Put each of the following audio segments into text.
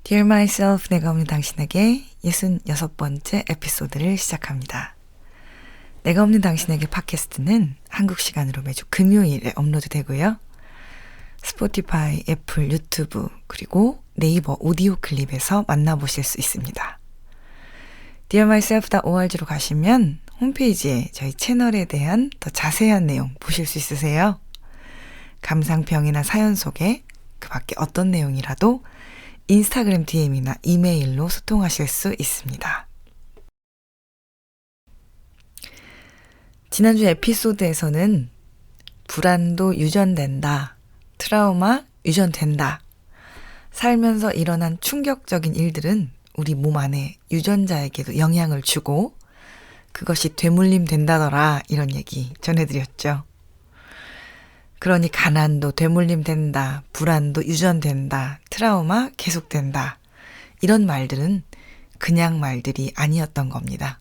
Dear Myself, 내가 없는 당신에게 66번째 에피소드를 시작합니다. 내가 없는 당신에게 팟캐스트는 한국 시간으로 매주 금요일에 업로드 되고요. 스포티파이, 애플, 유튜브, 그리고 네이버 오디오 클립에서 만나보실 수 있습니다. dearmyself.org로 가시면 홈페이지에 저희 채널에 대한 더 자세한 내용 보실 수 있으세요. 감상평이나 사연 속에 그 밖에 어떤 내용이라도 인스타그램 DM이나 이메일로 소통하실 수 있습니다. 지난주 에피소드에서는 불안도 유전된다, 트라우마 유전된다, 살면서 일어난 충격적인 일들은 우리 몸 안에 유전자에게도 영향을 주고 그것이 되물림 된다더라, 이런 얘기 전해드렸죠. 그러니 가난도 되물림 된다, 불안도 유전된다, 트라우마 계속된다, 이런 말들은 그냥 말들이 아니었던 겁니다.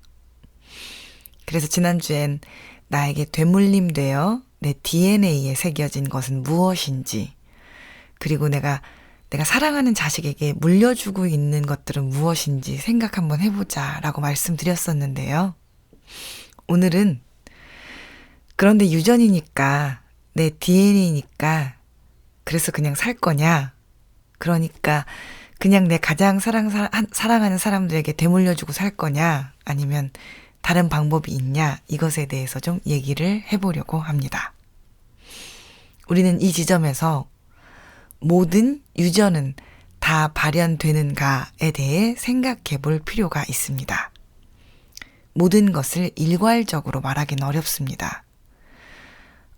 그래서 지난주엔 나에게 되물림되어 내 DNA에 새겨진 것은 무엇인지, 그리고 내가 사랑하는 자식에게 물려주고 있는 것들은 무엇인지 생각 한번 해보자 라고 말씀드렸었는데요. 오늘은 그런데 유전이니까, 내 DNA니까 그래서 그냥 살 거냐? 그러니까 그냥 내 가장 사랑하는 사람들에게 되물려주고 살 거냐? 아니면 다른 방법이 있냐? 이것에 대해서 좀 얘기를 해보려고 합니다. 우리는 이 지점에서 모든 유전은 다 발현되는가에 대해 생각해 볼 필요가 있습니다. 모든 것을 일괄적으로 말하기는 어렵습니다.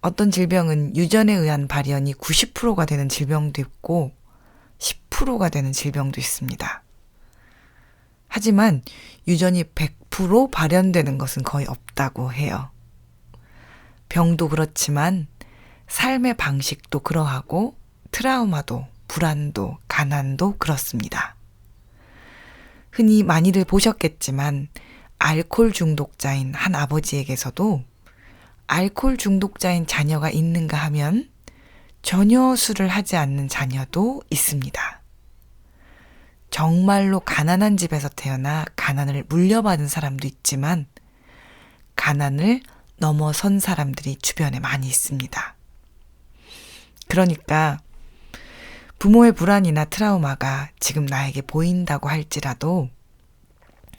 어떤 질병은 유전에 의한 발현이 90%가 되는 질병도 있고 10%가 되는 질병도 있습니다. 하지만 유전이 100% 발현되는 것은 거의 없다고 해요. 병도 그렇지만 삶의 방식도 그러하고 트라우마도, 불안도, 가난도 그렇습니다. 흔히 많이들 보셨겠지만 알코올 중독자인 한 아버지에게서도 알코올 중독자인 자녀가 있는가 하면 전혀 술을 하지 않는 자녀도 있습니다. 정말로 가난한 집에서 태어나 가난을 물려받은 사람도 있지만 가난을 넘어선 사람들이 주변에 많이 있습니다. 그러니까 부모의 불안이나 트라우마가 지금 나에게 보인다고 할지라도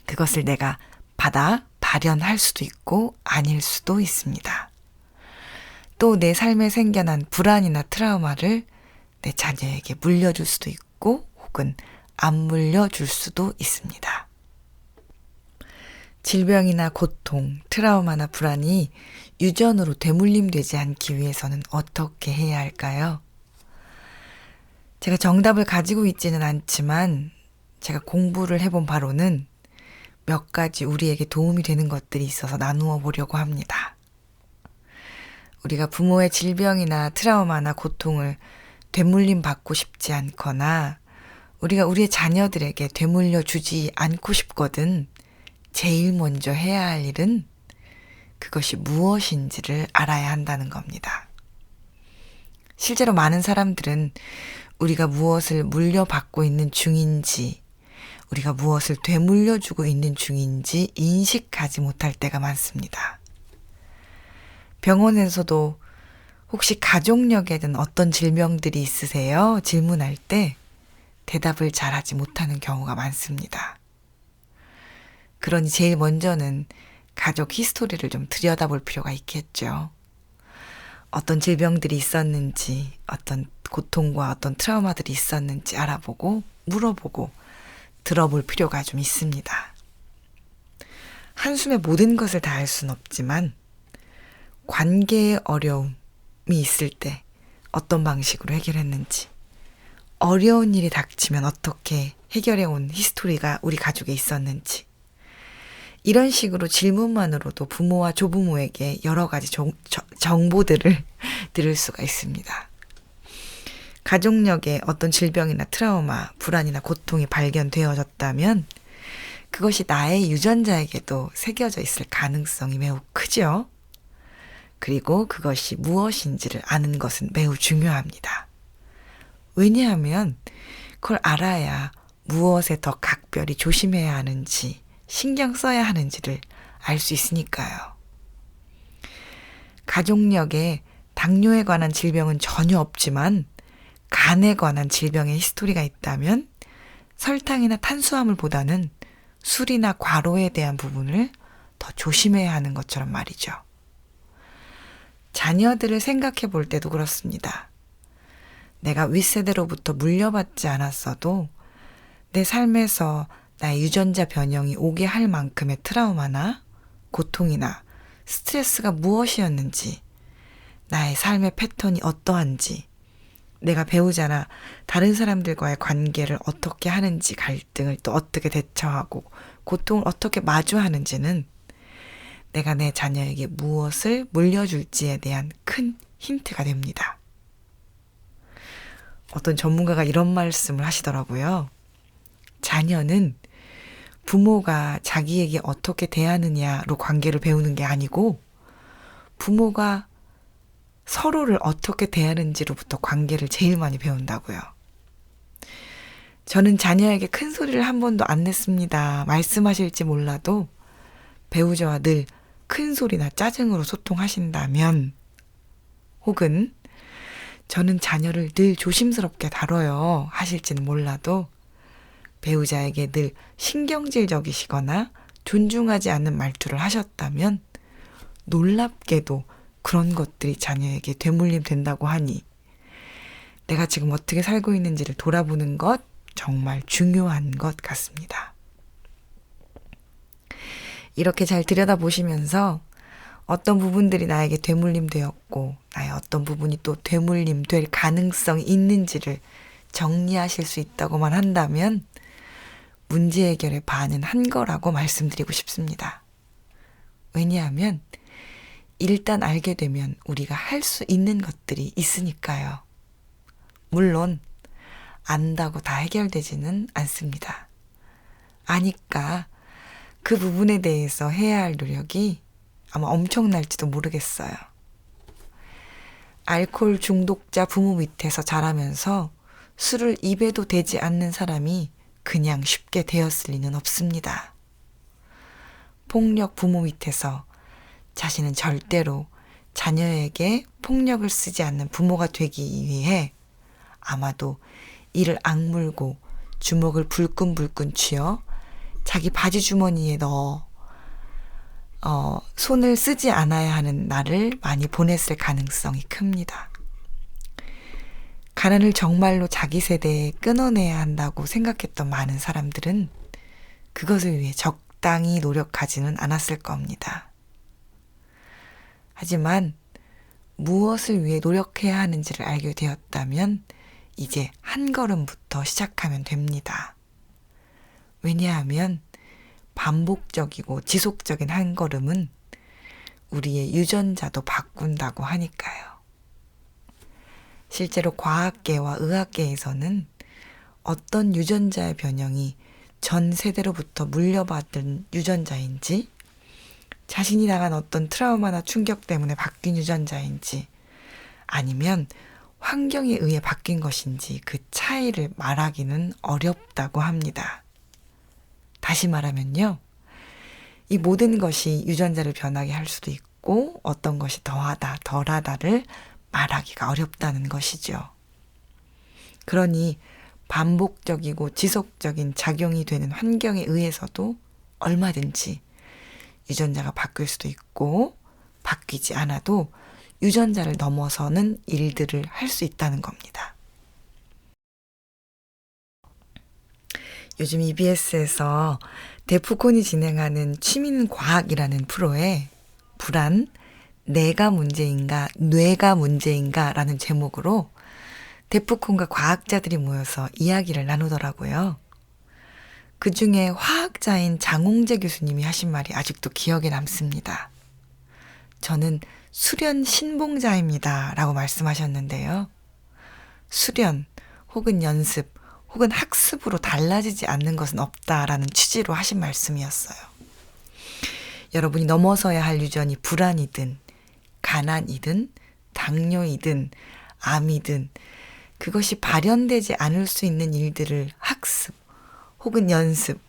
그것을 내가 받아 발현할 수도 있고 아닐 수도 있습니다. 또 내 삶에 생겨난 불안이나 트라우마를 내 자녀에게 물려줄 수도 있고 혹은 안 물려줄 수도 있습니다. 질병이나 고통, 트라우마나 불안이 유전으로 되물림되지 않기 위해서는 어떻게 해야 할까요? 제가 정답을 가지고 있지는 않지만 제가 공부를 해본 바로는 몇 가지 우리에게 도움이 되는 것들이 있어서 나누어 보려고 합니다. 우리가 부모의 질병이나 트라우마나 고통을 되물림 받고 싶지 않거나 우리가 우리의 자녀들에게 되물려 주지 않고 싶거든 제일 먼저 해야 할 일은 그것이 무엇인지를 알아야 한다는 겁니다. 실제로 많은 사람들은 우리가 무엇을 물려받고 있는 중인지, 우리가 무엇을 되물려주고 있는 중인지 인식하지 못할 때가 많습니다. 병원에서도 혹시 가족력에 든 어떤 질병들이 있으세요? 질문할 때 대답을 잘하지 못하는 경우가 많습니다. 그러니 제일 먼저는 가족 히스토리를 좀 들여다볼 필요가 있겠죠. 어떤 질병들이 있었는지, 어떤 고통과 어떤 트라우마들이 있었는지 알아보고 물어보고 들어볼 필요가 좀 있습니다. 한숨에 모든 것을 다 알 수는 없지만 관계의 어려움이 있을 때 어떤 방식으로 해결했는지, 어려운 일이 닥치면 어떻게 해결해온 히스토리가 우리 가족에 있었는지, 이런 식으로 질문만으로도 부모와 조부모에게 여러 가지 정보들을 들을 수가 있습니다. 가족력에 어떤 질병이나 트라우마, 불안이나 고통이 발견되어졌다면 그것이 나의 유전자에게도 새겨져 있을 가능성이 매우 크죠. 그리고 그것이 무엇인지를 아는 것은 매우 중요합니다. 왜냐하면 그걸 알아야 무엇에 더 각별히 조심해야 하는지, 신경 써야 하는지를 알 수 있으니까요. 가족력에 당뇨에 관한 질병은 전혀 없지만 간에 관한 질병의 히스토리가 있다면 설탕이나 탄수화물보다는 술이나 과로에 대한 부분을 더 조심해야 하는 것처럼 말이죠. 자녀들을 생각해 볼 때도 그렇습니다. 내가 윗세대로부터 물려받지 않았어도 내 삶에서 나의 유전자 변형이 오게 할 만큼의 트라우마나 고통이나 스트레스가 무엇이었는지, 나의 삶의 패턴이 어떠한지, 내가 배우자나 다른 사람들과의 관계를 어떻게 하는지, 갈등을 또 어떻게 대처하고 고통을 어떻게 마주하는지는 내가 내 자녀에게 무엇을 물려줄지에 대한 큰 힌트가 됩니다. 어떤 전문가가 이런 말씀을 하시더라고요. 자녀는 부모가 자기에게 어떻게 대하느냐로 관계를 배우는 게 아니고 부모가 서로를 어떻게 대하는지로부터 관계를 제일 많이 배운다고요. 저는 자녀에게 큰 소리를 한 번도 안 냈습니다. 말씀하실지 몰라도 배우자와 늘 큰 소리나 짜증으로 소통하신다면, 혹은 저는 자녀를 늘 조심스럽게 다뤄요 하실지는 몰라도 배우자에게 늘 신경질적이시거나 존중하지 않는 말투를 하셨다면 놀랍게도 그런 것들이 자녀에게 되물림 된다고 하니 내가 지금 어떻게 살고 있는지를 돌아보는 것 정말 중요한 것 같습니다. 이렇게 잘 들여다보시면서 어떤 부분들이 나에게 되물림 되었고 나의 어떤 부분이 또 되물림 될 가능성이 있는지를 정리하실 수 있다고만 한다면 문제 해결의 반은 한 거라고 말씀드리고 싶습니다. 왜냐하면 일단 알게 되면 우리가 할 수 있는 것들이 있으니까요. 물론 안다고 다 해결되지는 않습니다. 아니까 그 부분에 대해서 해야 할 노력이 아마 엄청날지도 모르겠어요. 알코올 중독자 부모 밑에서 자라면서 술을 입에도 대지 않는 사람이 그냥 쉽게 되었을 리는 없습니다. 폭력 부모 밑에서 자신은 절대로 자녀에게 폭력을 쓰지 않는 부모가 되기 위해 아마도 이를 악물고 주먹을 불끈불끈 쥐어 자기 바지 주머니에 넣어 손을 쓰지 않아야 하는 날을 많이 보냈을 가능성이 큽니다. 가난을 정말로 자기 세대에 끊어내야 한다고 생각했던 많은 사람들은 그것을 위해 적당히 노력하지는 않았을 겁니다. 하지만 무엇을 위해 노력해야 하는지를 알게 되었다면 이제 한 걸음부터 시작하면 됩니다. 왜냐하면 반복적이고 지속적인 한 걸음은 우리의 유전자도 바꾼다고 하니까요. 실제로 과학계와 의학계에서는 어떤 유전자의 변형이 전 세대로부터 물려받은 유전자인지, 자신이 당한 어떤 트라우마나 충격 때문에 바뀐 유전자인지, 아니면 환경에 의해 바뀐 것인지 그 차이를 말하기는 어렵다고 합니다. 다시 말하면요, 이 모든 것이 유전자를 변하게 할 수도 있고 어떤 것이 더하다, 덜하다를 말하기가 어렵다는 것이죠. 그러니 반복적이고 지속적인 작용이 되는 환경에 의해서도 얼마든지 유전자가 바뀔 수도 있고 바뀌지 않아도 유전자를 넘어서는 일들을 할 수 있다는 겁니다. 요즘 EBS에서 데프콘이 진행하는 취미는 과학이라는 프로에 불안, 내가 문제인가, 뇌가 문제인가 라는 제목으로 데프콘과 과학자들이 모여서 이야기를 나누더라고요. 그 중에 화학자인 장홍재 교수님이 하신 말이 아직도 기억에 남습니다. 저는 수련 신봉자입니다 라고 말씀하셨는데요. 수련 혹은 연습 혹은 학습으로 달라지지 않는 것은 없다라는 취지로 하신 말씀이었어요. 여러분이 넘어서야 할 유전이 불안이든 가난이든 당뇨이든 암이든 그것이 발현되지 않을 수 있는 일들을 학습 혹은 연습,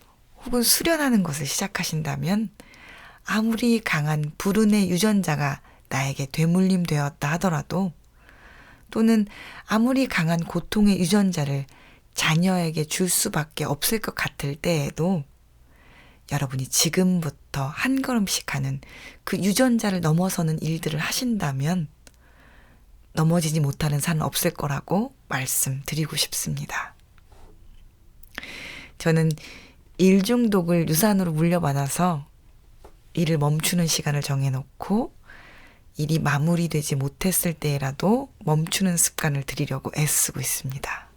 혹은 수련하는 것을 시작하신다면 아무리 강한 불운의 유전자가 나에게 되물림되었다 하더라도 또는 아무리 강한 고통의 유전자를 자녀에게 줄 수밖에 없을 것 같을 때에도 여러분이 지금부터 한 걸음씩 하는 그 유전자를 넘어서는 일들을 하신다면 넘어지지 못하는 산은 없을 거라고 말씀드리고 싶습니다. 저는 일 중독을 유산으로 물려받아서 일을 멈추는 시간을 정해놓고 일이 마무리되지 못했을 때라도 멈추는 습관을 들이려고 애쓰고 있습니다.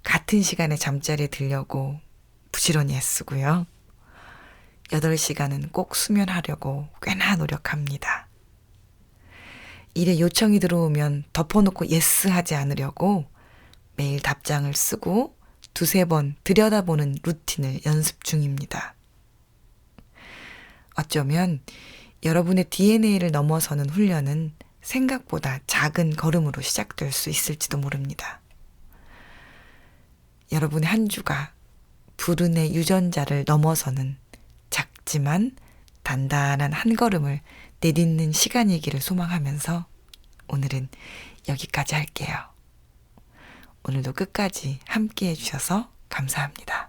같은 시간에 잠자리에 들려고 부지런히 애쓰고요. 8시간은 꼭 수면하려고 꽤나 노력합니다. 일에 요청이 들어오면 덮어놓고 예스하지 않으려고 매일 답장을 쓰고 2-3번 들여다보는 루틴을 연습 중입니다. 어쩌면 여러분의 DNA를 넘어서는 훈련은 생각보다 작은 걸음으로 시작될 수 있을지도 모릅니다. 여러분의 한 주가 불운의 유전자를 넘어서는 작지만 단단한 한 걸음을 내딛는 시간이기를 소망하면서 오늘은 여기까지 할게요. 오늘도 끝까지 함께 해주셔서 감사합니다.